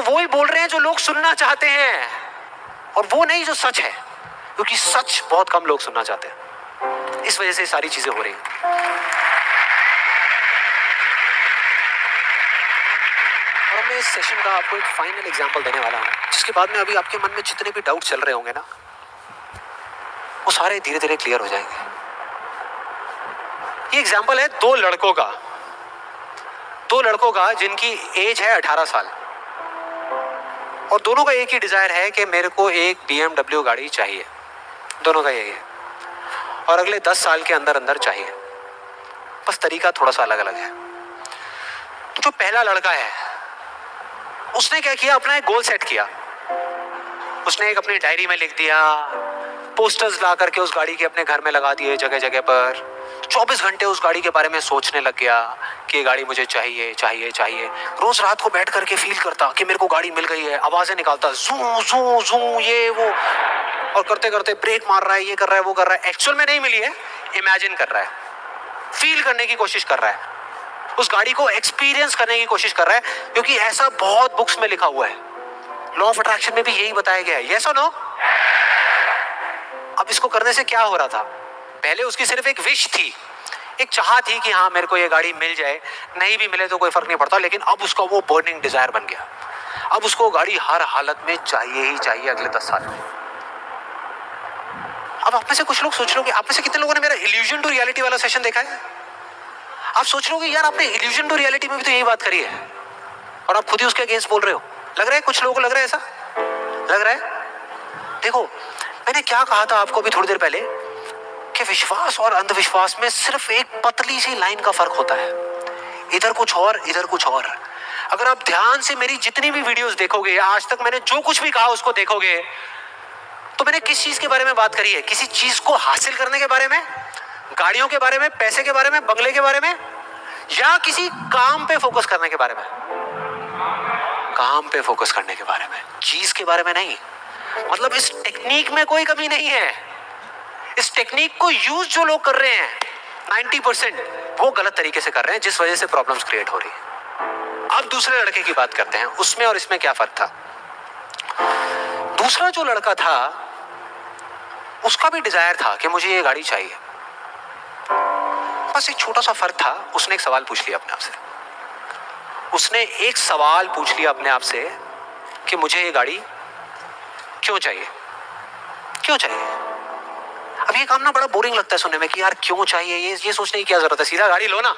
वो ही बोल रहे हैं जो लोग सुनना चाहते हैं, और वो नहीं जो सच है, क्योंकि सच बहुत कम लोग सुनना चाहते हैं। इस वजह से सारी चीजें हो रही हैं। और मैं इस सेशन का आपको एक फाइनल एग्जांपल देने वाला हूं, जिसके बाद में अभी आपके मन में जितने भी डाउट चल रहे होंगे ना, वो सारे धीरे धीरे क्लियर हो जाएंगे। ये एग्जांपल है दो लड़कों का जिनकी एज है 18 साल, और दोनों का एक ही डिजायर है कि मेरे को एक BMW गाड़ी चाहिए। दोनों का यही है, और अगले 10 साल के अंदर अंदर चाहिए। बस तरीका थोड़ा सा अलग अलग है। जो पहला लड़का है, उसने क्या किया, अपना एक गोल सेट किया। उसने एक अपनी डायरी में लिख दिया, पोस्टर्स ला करके उस गाड़ी के अपने घर में लगा दिए जगह जगह पर। 24 घंटे उस गाड़ी के बारे में सोचने लग गया कि ये गाड़ी मुझे चाहिए चाहिए चाहिए। रोज रात को बैठ करके फील करता कि मेरे को गाड़ी मिल गई है, आवाजें निकालता, जू जू जू ये वो, और करते करते ब्रेक मार रहा है, ये कर रहा है, वो कर रहा है। एक्चुअल में नहीं मिली है, इमेजिन कर रहा है, फील करने की कोशिश कर रहा है, उस गाड़ी को एक्सपीरियंस करने की कोशिश कर रहा है, क्योंकि ऐसा बहुत बुक्स में लिखा हुआ है। लॉ ऑफ अट्रैक्शन में भी यही बताया गया है। यस और नो? अब इसको करने से क्या हो रहा था? पहले उसकी सिर्फ एक विश थी, एक चाह थी कि हाँ मेरे को ये गाड़ी मिल जाए, नहीं भी मिले तो कोई फर्क नहीं पड़ता। लेकिन अब उसका वो बर्निंग डिजायर बन गया। अब उसको गाड़ी हर हालत में चाहिए ही चाहिए अगले 10 साल में। अब आप में से कुछ लोग सोच रहे हो कि आप में से कितने लोगों ने मेरा इल्यूजन टू रियलिटी वाला सेशन देखा है? आप सोच रहे हो कि यार आपने इल्यूजन टू रियलिटी में भी तो यही बात करी है, और आप खुद ही उसके अगेंस्ट बोल रहे हो। लग रहा है कुछ लोगों को, लग रहा है ऐसा लग रहा है। देखो मैंने क्या कहा था आपको अभी थोड़ी देर पहले, कि विश्वास और अंधविश्वास में सिर्फ एक पतली सी लाइन का फर्क होता है, इधर कुछ और इधर कुछ और। अगर आप ध्यान से मेरी जितनी भी वीडियोस देखोगे, आज तक मैंने जो कुछ भी कहा उसको देखोगे, तो मैंने किस चीज के बारे में बात करी है? किसी चीज को हासिल करने के बारे में, गाड़ियों के बारे में, पैसे के बारे में, बंगले के बारे में, या किसी काम पे फोकस करने के बारे में? काम पे फोकस करने के बारे में, चीज के बारे में नहीं। मतलब इस टेक्निक में कोई कमी नहीं है। इस टेक्निक को यूज जो लोग कर रहे हैं 90% वो गलत तरीके से कर रहे हैं, जिस वजह से प्रॉब्लम्स क्रिएट हो रही है। अब दूसरे लड़के की बात करते हैं, उसमें और इसमें क्या फर्क था। दूसरा जो लड़का था, उसका भी डिजायर था कि मुझे ये गाड़ी चाहिए। बस एक छोटा सा फर्क था, उसने एक सवाल पूछ लिया अपने आप से। उसने एक सवाल पूछ लिया अपने आप से कि मुझे ये गाड़ी क्यों चाहिए, क्यों चाहिए। अब ये काम ना बड़ा बोरिंग लगता है सुनने में कि यार क्यों चाहिए, ये सोचने की क्या जरूरत है, सीधा गाड़ी लो ना,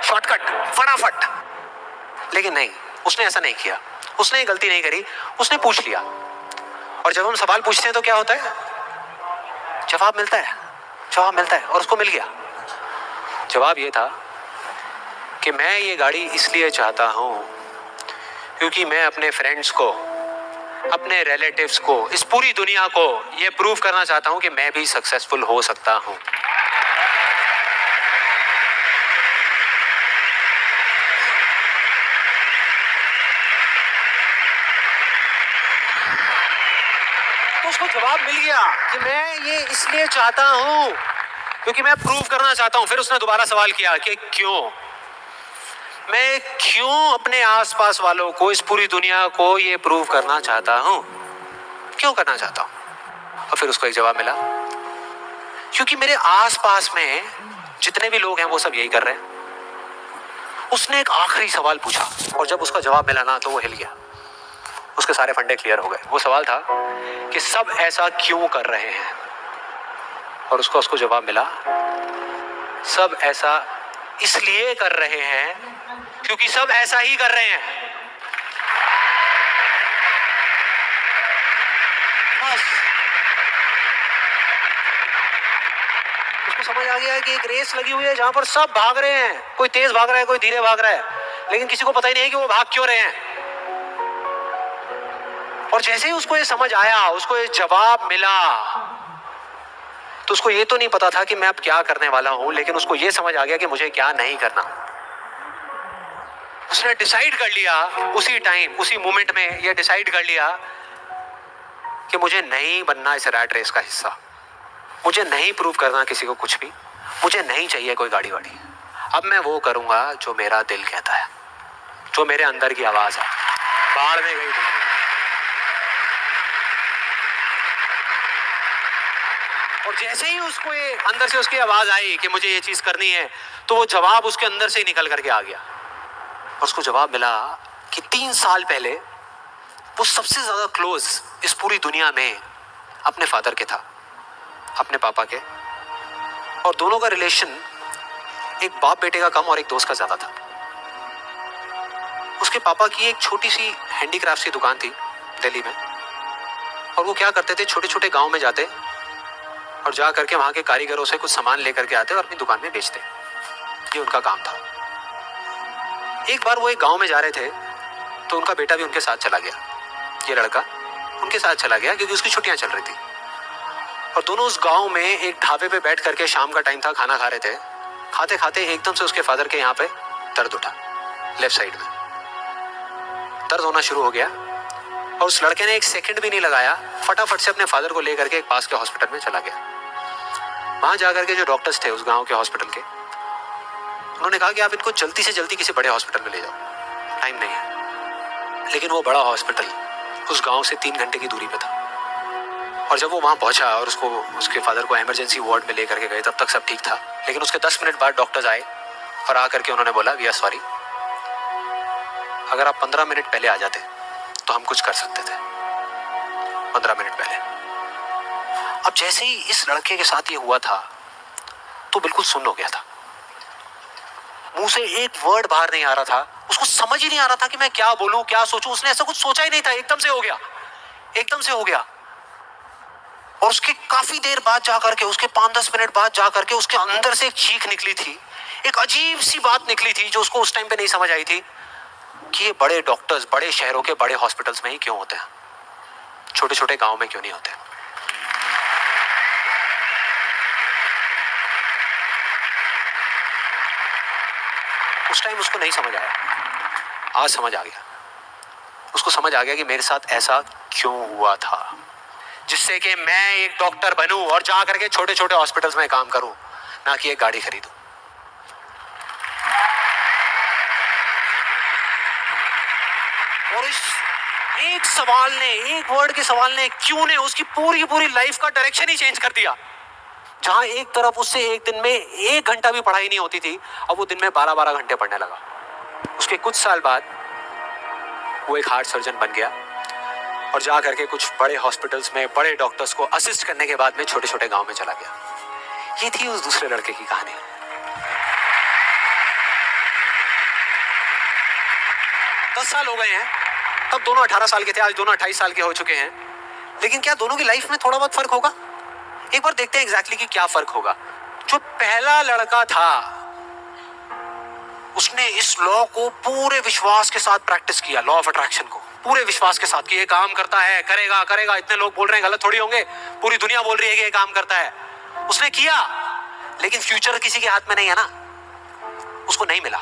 शॉर्टकट, फटाफट। लेकिन नहीं, उसने ऐसा नहीं किया, उसने ये गलती नहीं करी, उसने पूछ लिया। और जब हम सवाल पूछते हैं तो क्या होता है? जवाब मिलता है, जवाब मिलता है। और उसको मिल गया। जवाब ये था कि मैं ये गाड़ी इसलिए चाहता हूं क्योंकि मैं अपने फ्रेंड्स को, अपने रिलेटिव्स को, इस पूरी दुनिया को ये प्रूव करना चाहता हूं कि मैं भी सक्सेसफुल हो सकता हूं। तो उसको जवाब मिल गया कि मैं ये इसलिए चाहता हूं क्योंकि मैं प्रूव करना चाहता हूं। फिर उसने दोबारा सवाल किया कि क्यों, मैं क्यों अपने आसपास वालों को, इस पूरी दुनिया को ये प्रूव करना चाहता हूं, क्यों करना चाहता हूं? और फिर उसको एक जवाब मिला, क्योंकि मेरे आसपास में जितने भी लोग हैं वो सब यही कर रहे हैं। उसने एक आखिरी सवाल पूछा, और जब उसका जवाब मिला ना तो वो हिल गया, उसके सारे फंडे क्लियर हो गए। वो सवाल था कि सब ऐसा क्यों कर रहे हैं, और उसको जवाब मिला, सब ऐसा इसलिए कर रहे हैं क्योंकि सब ऐसा ही कर रहे हैं। बस उसको समझ आ गया है कि एक रेस लगी हुई है जहां पर सब भाग रहे हैं, कोई तेज भाग रहा है, कोई धीरे भाग रहा है, लेकिन किसी को पता ही नहीं है कि वो भाग क्यों रहे हैं। और जैसे ही उसको ये समझ आया, उसको ये जवाब मिला, तो उसको ये तो नहीं पता था कि मैं अब क्या करने वाला हूं, लेकिन उसको ये समझ आ गया कि मुझे क्या नहीं करना। उसने डिसाइड कर लिया उसी टाइम, उसी मोमेंट में ये डिसाइड कर लिया कि मुझे नहीं बनना इस रैट रेस का हिस्सा, मुझे नहीं प्रूव करना किसी को कुछ भी, मुझे नहीं चाहिए कोई गाड़ी वाड़ी। अब मैं वो करूंगा जो मेरा दिल कहता है, जो मेरे अंदर की आवाज है। बाढ़ में गई दुनिया। और जैसे ही उसको ये अंदर से उसकी आवाज आई कि मुझे ये चीज करनी है, तो वो जवाब उसके अंदर से ही निकल करके आ गया। और उसको जवाब मिला कि 3 साल पहले वो सबसे ज्यादा क्लोज इस पूरी दुनिया में अपने फादर के था, अपने पापा के। और दोनों का रिलेशन एक बाप बेटे का कम और एक दोस्त का ज्यादा था। उसके पापा की एक छोटी सी हैंडीक्राफ्ट की दुकान थी दिल्ली में, और वो क्या करते थे, छोटे छोटे गांव में जाते और जा करके वहां के कारीगरों से कुछ सामान लेकर के आते और अपनी दुकान में बेचते। ये उनका काम था। एक बार वो एक गांव में जा रहे थे तो उनका बेटा भी उनके साथ चला गया। ये लड़का उनके साथ चला गया क्योंकि उसकी छुट्टियां चल रही थी। और दोनों उस गांव में एक ढाबे पे बैठ करके, शाम का टाइम था, खाना खा रहे थे। खाते खाते एकदम से उसके फादर के यहाँ पे दर्द उठा, लेफ्ट साइड में दर्द होना शुरू हो गया। और उस लड़के ने एक सेकंड भी नहीं लगाया, फटाफट से अपने फादर को लेकर के एक पास के हॉस्पिटल में चला गया। वहां जाकर के जो डॉक्टर्स थे उस गांव के हॉस्पिटल के, उन्होंने कहा कि आप इनको जल्दी से जल्दी किसी बड़े हॉस्पिटल में ले जाओ, टाइम नहीं है। लेकिन वो बड़ा हॉस्पिटल उस गांव से 3 घंटे की दूरी पे था। और जब वो वहां पहुंचा और उसके फादर को इमरजेंसी वार्ड में लेकर के गए, तब तक सब ठीक था। लेकिन उसके 10 मिनट बाद डॉक्टर्स आए और आकर के उन्होंने बोला, वी आर सॉरी, अगर आप 15 मिनट पहले आ जाते तो हम कुछ कर सकते थे। 15 मिनट पहले। अब जैसे ही इस लड़के के साथ ये हुआ था तो बिल्कुल सुन्न हो गया था, मुंह से एक वर्ड बाहर नहीं आ रहा था। उसको समझ ही नहीं आ रहा था कि मैं क्या बोलूं, क्या सोचूं। उसने ऐसा कुछ सोचा ही नहीं था, एकदम से हो गया, एकदम से हो गया। और उसके काफी देर बाद जाकर के, उसके 5-10 मिनट बाद जाकर के उसके अंदर से एक चीख निकली थी, एक अजीब सी बात निकली थी जो उसको उस टाइम पे नहीं समझ आई थी कि ये बड़े डॉक्टर्स बड़े शहरों के बड़े हॉस्पिटल्स में ही क्यों होते हैं, छोटे छोटे गांव में क्यों नहीं होते। उस टाइम उसको नहीं समझ आया, आज समझ आ गया। उसको समझ आ गया कि मेरे साथ ऐसा क्यों हुआ था, जिससे कि मैं एक डॉक्टर बनूं और जा करके छोटे छोटे हॉस्पिटल्स में काम करूं, ना कि एक गाड़ी खरीदूं। और इस एक सवाल ने, एक वर्ड के सवाल ने, क्यों ने, उसकी पूरी पूरी लाइफ का डायरेक्शन ही चेंज कर दिया। जहां एक तरफ उससे एक दिन में 1 घंटा भी पढ़ाई नहीं होती थी, अब वो दिन में 12-12 घंटे पढ़ने लगा। उसके कुछ साल बाद वो एक हार्ट सर्जन बन गया और जा करके कुछ बड़े हॉस्पिटल्स में बड़े डॉक्टर्स को असिस्ट करने के बाद में छोटे छोटे गांव में चला गया। ये थी उस दूसरे लड़के की कहानी। दस साल हो गए हैं, तब दोनों 18 साल के थे, आज दोनों 28 साल के हो चुके हैं। लेकिन क्या दोनों की लाइफ में थोड़ा बहुत फर्क होगा? एक बार देखते हैं एग्जैक्टली कि क्या फर्क होगा। जो पहला लड़का था उसने इस लॉ को पूरे विश्वास के साथ प्रैक्टिस किया, लॉ ऑफ अट्रैक्शन को पूरे विश्वास के साथ कि ये काम करता है, करेगा करेगा, इतने लोग बोल रहे हैं, गलत थोड़ी होंगे, पूरी दुनिया बोल रही है कि ये काम करता है। उसने किया, लेकिन फ्यूचर किसी के हाथ में नहीं है ना, उसको नहीं मिला,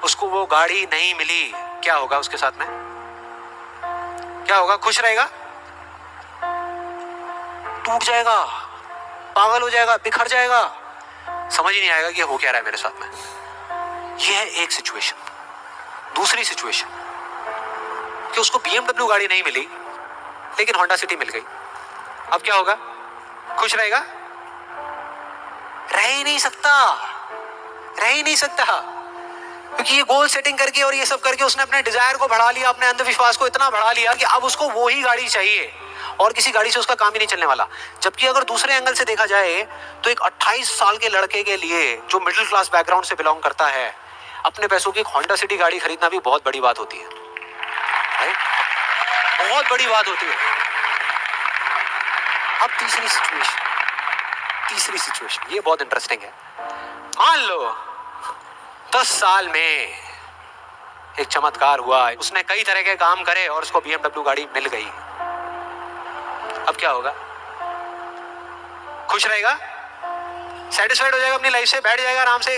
उसको वो गाड़ी नहीं मिली। क्या होगा उसके साथ में? क्या होगा? खुश रहेगा? टूट जाएगा, पागल हो जाएगा, बिखर जाएगा, समझ ही नहीं आएगा कि हो क्या रहा है मेरे साथ में। यह है एक सिचुएशन। दूसरी सिचुएशन कि उसको BMW गाड़ी नहीं मिली लेकिन होंडा सिटी मिल गई। अब क्या होगा? खुश रहेगा? रह ही नहीं सकता, रह ही नहीं सकता, क्योंकि ये गोल सेटिंग करके और ये सब करके उसने अपने डिजायर को बढ़ा लिया, अपने अंधविश्वास को इतना बढ़ा लिया कि अब उसको वो ही गाड़ी चाहिए और किसी गाड़ी से उसका काम ही नहीं चलने वाला। जबकि अगर दूसरे एंगल से देखा जाए तो एक 28 साल के लड़के के लिए जो मिडिल क्लास बैकग्राउंड से बिलोंग करता है, अपने पैसों की होंडा सिटी गाड़ी खरीदना भी बहुत बड़ी बात होती है, बहुत बड़ी बात होती है। अब तीसरी सिचुएशन ये बहुत इंटरेस्टिंग है। मान लो 10 साल में एक चमत्कार हुआ, उसने कई तरह के काम करे और उसको BMW गाड़ी मिल गई। अब क्या होगा? खुश रहेगा? सेटिस्फाइड हो जाएगा अपनी लाइफ से, बैठ जाएगा आराम से,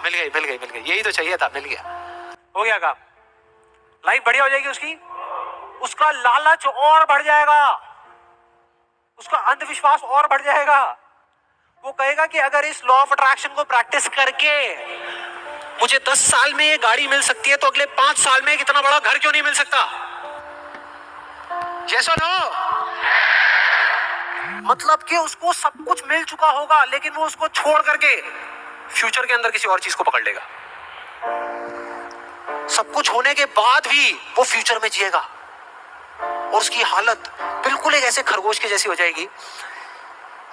मिल गई, यही तो चाहिए था, मिल गया, हो गया काम, लाइफ बढ़िया हो जाएगी उसकी। उसका लालच और बढ़ जाएगा, उसका अंधविश्वास और बढ़ जाएगा। वो कहेगा कि अगर इस लॉ ऑफ अट्रैक्शन को प्रैक्टिस करके मुझे 10 साल में ये गाड़ी मिल सकती है तो अगले 5 साल में इतना बड़ा घर क्यों नहीं मिल सकता? Yes or no? मतलब कि उसको सब कुछ मिल चुका होगा लेकिन वो उसको छोड़ करके फ्यूचर के अंदर किसी और चीज को पकड़ लेगा। सब कुछ होने के बाद भी वो फ्यूचर में जिएगा और उसकी हालत बिल्कुल एक ऐसे खरगोश के जैसी हो जाएगी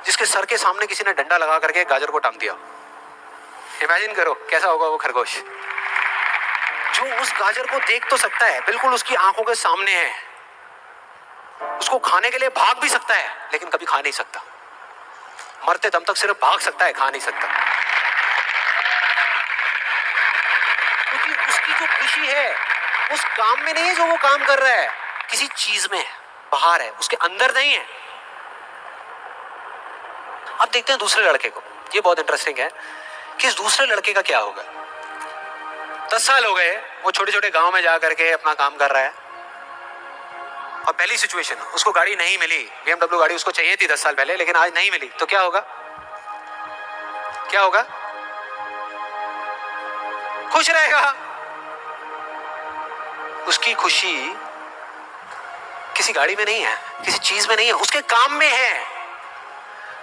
जिसके सर के सामने किसी ने डंडा लगा करके गाजर को टांग दिया। इमेजिन करो कैसा होगा वो खरगोश जो उस गाजर को देख तो सकता है, बिल्कुल उसकी आंखों के सामने है, उसको खाने के लिए भाग भी सकता है लेकिन कभी खा नहीं सकता। मरते दम तक सिर्फ भाग सकता है, खा नहीं सकता। क्योंकि उसकी जो खुशी है उस काम में नहीं है जो वो काम कर रहा है, किसी चीज में है, बाहर है, उसके अंदर नहीं है। अब देखते हैं दूसरे लड़के को। ये बहुत इंटरेस्टिंग है कि इस दूसरे लड़के का क्या होगा। 10 साल हो गए, वो छोटे छोटे गांव में जा करके अपना काम कर रहा है और पहली सिचुएशन उसको गाड़ी नहीं मिली। BMW गाड़ी उसको चाहिए थी 10 साल पहले लेकिन आज नहीं मिली तो क्या होगा? क्या होगा? खुश रहेगा। उसकी खुशी किसी गाड़ी में नहीं है, किसी चीज में नहीं है, उसके काम में है।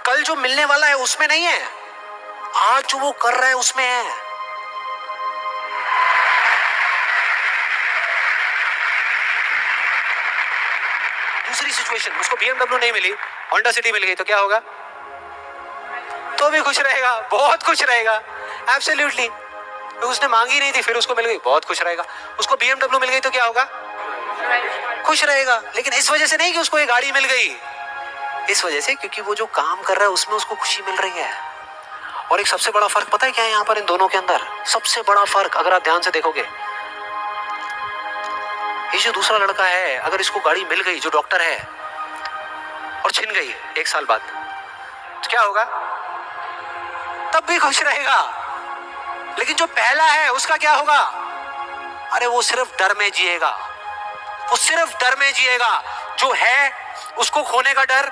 कल जो मिलने वाला है उसमें नहीं है, आज जो वो कर रहा है उसमें है। दूसरी सिचुएशन उसको BMW नहीं मिली, होंडा सिटी मिल गई तो क्या होगा? तो भी खुश रहेगा, बहुत खुश रहेगा। एब्सोल्युटली, उसने मांगी नहीं थी फिर उसको मिल गई, बहुत खुश रहेगा। उसको BMW मिल गई तो क्या होगा? खुश रहेगा। लेकिन इस वजह से नहीं कि उसको ये गाड़ी मिल गई, इस वजह से क्योंकि वो जो काम कर रहा है उसमें उसको खुशी मिल रही है। और एक सबसे बड़ा फर्क पता है क्या है यहाँ पर इन दोनों के अंदर? सबसे बड़ा फर्क अगर आप ध्यान से देखोगे, ये जो दूसरा लड़का है अगर इसको गाड़ी मिल गई जो डॉक्टर है और छिन गई 1 साल बाद तो क्या होगा? तब भी खुश रहेगा। लेकिन जो पहला है उसका क्या होगा? अरे वो सिर्फ डर में जिएगा, वो सिर्फ डर में जिएगा। जो है उसको खोने का डर,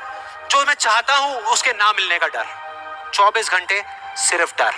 जो मैं चाहता हूं उसके ना मिलने का डर, 24 घंटे सिर्फ डर।